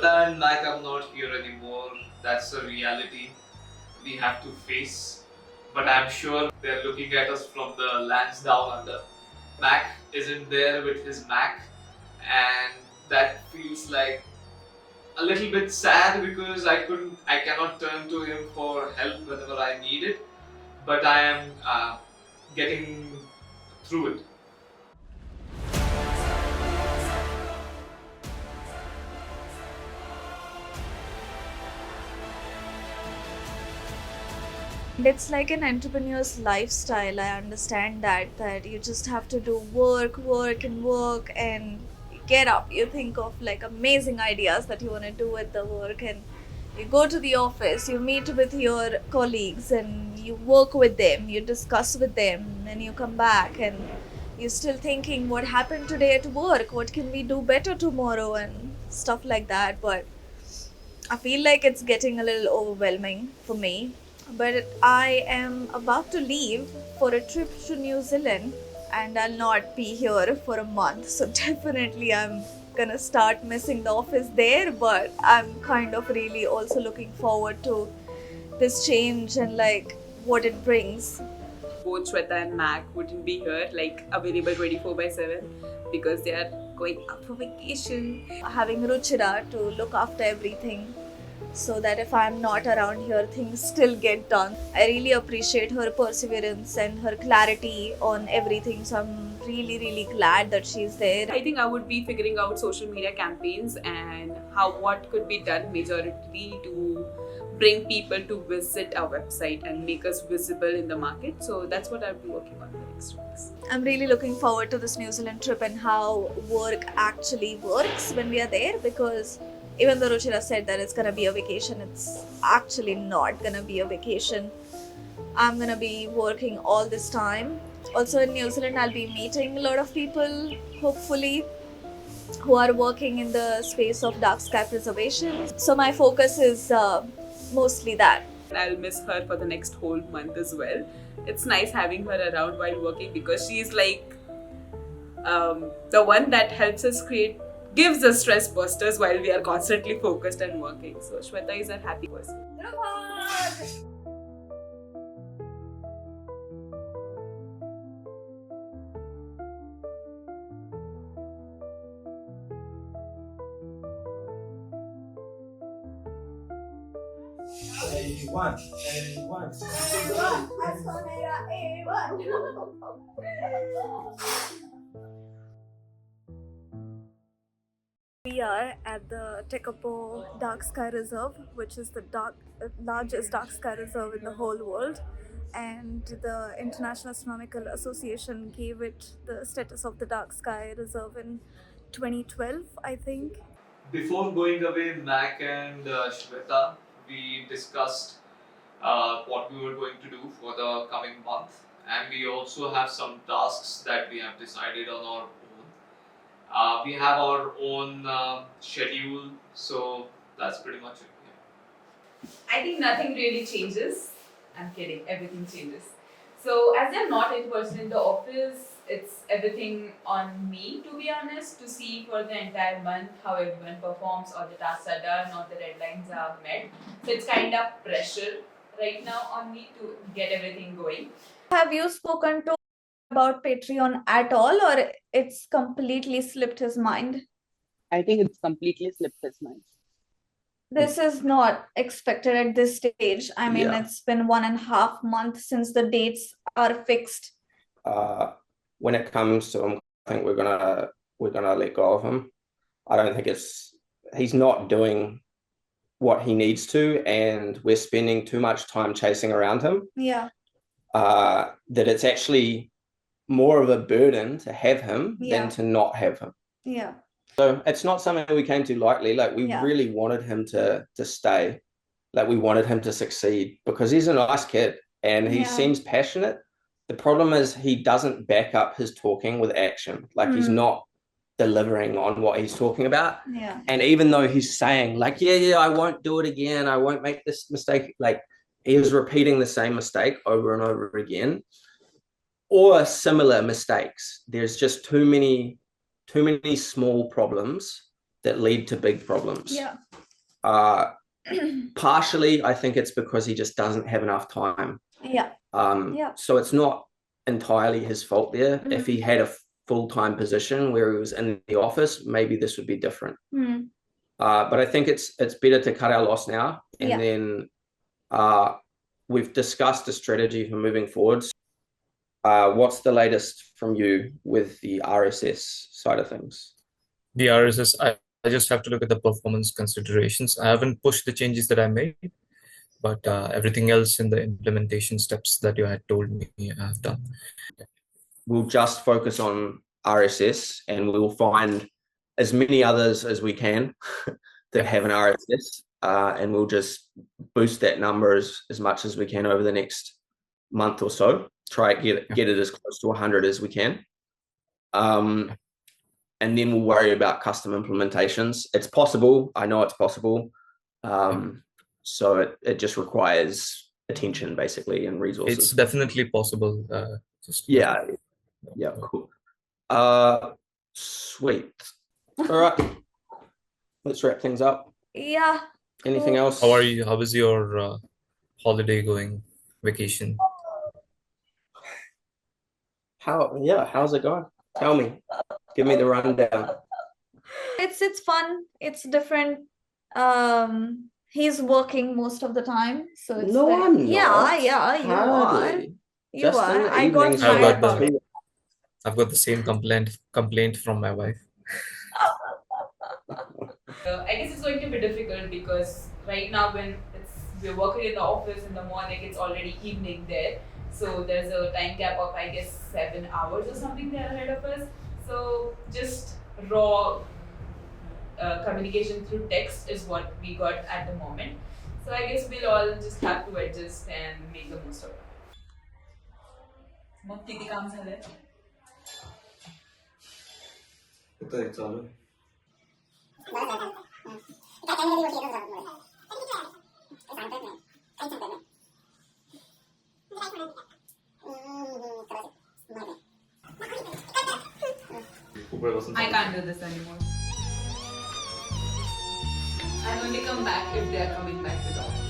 Shweta and Mac are not here anymore. That's a reality we have to face. But I'm sure they're looking at us from the lands down under. Mac isn't there with his Mac, and that feels like a little bit sad because I cannot turn to him for help whenever I need it. But I am getting through it. It's like an entrepreneur's lifestyle. I understand that you just have to do work, work and work and get up. You think of like amazing ideas that you want to do with the work, and you go to the office, you meet with your colleagues and you work with them, you discuss with them, and you come back and you're still thinking what happened today at work, what can we do better tomorrow and stuff like that. But I feel like it's getting a little overwhelming for me. But I am about to leave for a trip to New Zealand and I'll not be here for a month. So definitely I'm gonna start missing the office there, but I'm kind of really also looking forward to this change and like what it brings. Both Shweta and Mac wouldn't be here, like available 24/7 because they are going up for vacation. Having Ruchira to look after everything so that if I'm not around here, things still get done. I really appreciate her perseverance and her clarity on everything. So I'm really, really glad that she's there. I think I would be figuring out social media campaigns and what could be done majorly to bring people to visit our website and make us visible in the market. So that's what I'll be working on in the next weeks. I'm really looking forward to this New Zealand trip and how work actually works when we are there, because even though Ruchira said that it's gonna be a vacation, it's actually not gonna be a vacation. I'm gonna be working all this time. Also in New Zealand, I'll be meeting a lot of people, hopefully, who are working in the space of dark sky preservation. So my focus is mostly that. I'll miss her for the next whole month as well. It's nice having her around while working because she's like the one that helps us gives us stress busters while we are constantly focused and working. So Shweta is a happy person. A1. AstronEra A1. We are at the Tekapo Dark Sky Reserve, which is the largest dark sky reserve in the whole world, and the International Astronomical Association gave it the status of the Dark Sky Reserve in 2012, I think. Before going away, Mac and Shweta, we discussed what we were going to do for the coming month, and we also have some tasks that we have decided on our own. We have our own schedule, so that's pretty much it. Yeah. I think nothing really changes. I'm kidding, everything changes. So as I'm not in person in the office, it's everything on me, to be honest, to see for the entire month how everyone performs, all the tasks are done, all the deadlines are met. So it's kind of pressure right now on me to get everything going. Have you spoken to about Patreon at all, or it's completely slipped his mind? I think it's completely slipped his mind. This is not expected at this stage. I mean, Yeah. It's been 1.5 months since the dates are fixed. When it comes to him, I think we're gonna let go of him. I don't think he's not doing what he needs to, and we're spending too much time chasing around him. Yeah. That it's actually more of a burden to have him Yeah. than to not have him. Yeah. So it's not something we came to lightly. Like we Yeah. really wanted him to stay. Like we wanted him to succeed because he's a nice kid and he Yeah. seems passionate. The problem is he doesn't back up his talking with action. Like he's not delivering on what he's talking about. Yeah. And even though he's saying like, yeah, I won't do it again. I won't make this mistake. Like he is repeating the same mistake over and over again, or similar mistakes. There's just too many small problems that lead to big problems. Yeah. Partially, I think it's because he just doesn't have enough time. Yeah. So it's not entirely his fault there. Mm. If he had a full-time position where he was in the office, maybe this would be different. Mm. But I think it's better to cut our loss now, and then we've discussed a strategy for moving forwards. What's the latest from you with the RSS side of things? The RSS, I just have to look at the performance considerations. I haven't pushed the changes that I made, but everything else in the implementation steps that you had told me I have done. We'll just focus on RSS, and we will find as many others as we can that have an RSS, and we'll just boost that number as much as we can over the next month or so. Try to get it as close to 100 as we can. And then we'll worry about custom implementations. It's possible. I know it's possible. So it just requires attention, basically, and resources. It's definitely possible. Yeah, cool. Sweet. All right. Let's wrap things up. Yeah. Anything else? How are you? How is your holiday going? Vacation? How's it going? Tell me. Give me the rundown. It's fun. It's different. He's working most of the time, so it's No, like, I'm not. yeah, you Hardly. are. You Just are. in the I got evenings, I've tired got about it. I've got the same complaint from my wife. I guess it's going to be difficult because right now when we're working in the office in the morning, it's already evening there. So there's a time gap of, I guess, 7 hours or something there ahead of us. So just raw communication through text is what we got at the moment. So I guess we'll all just have to adjust and make the most of it. मग किती काम झालंय? I can't do this anymore. I'll only come back if they are coming back to the office.